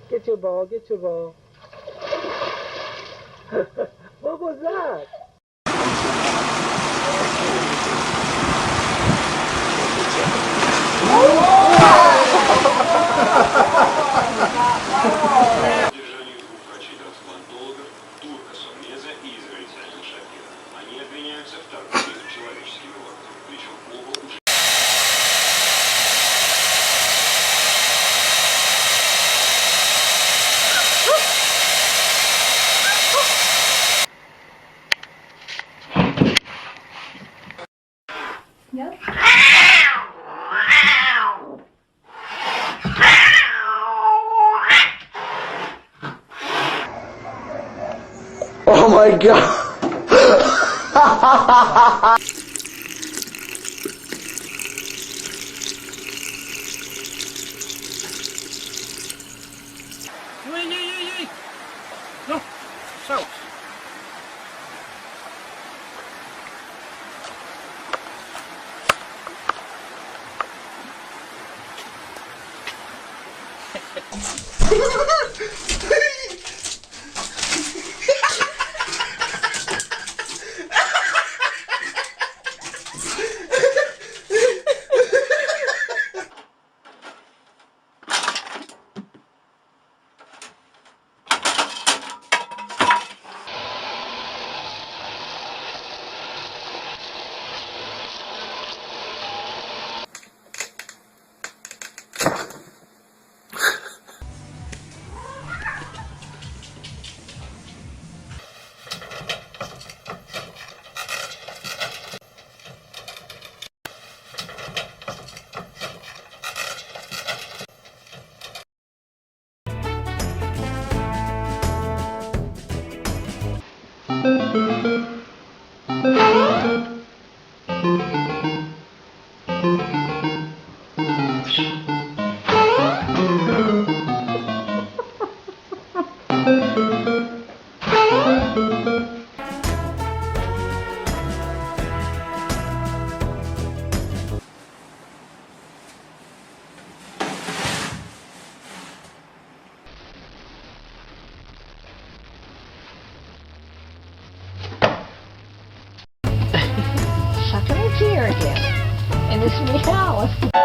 Get your ball, get your ball. What was that? Задержанию двух врачей-трансплантологов, турка-сомнеза и израильтянина Шапира. Они обвиняются в торговле человеческими органами, причем оба уже... Oh my god! Ой-ой-ой-ой! Ну, соус. Sucking a tear again. And it's me, Alice.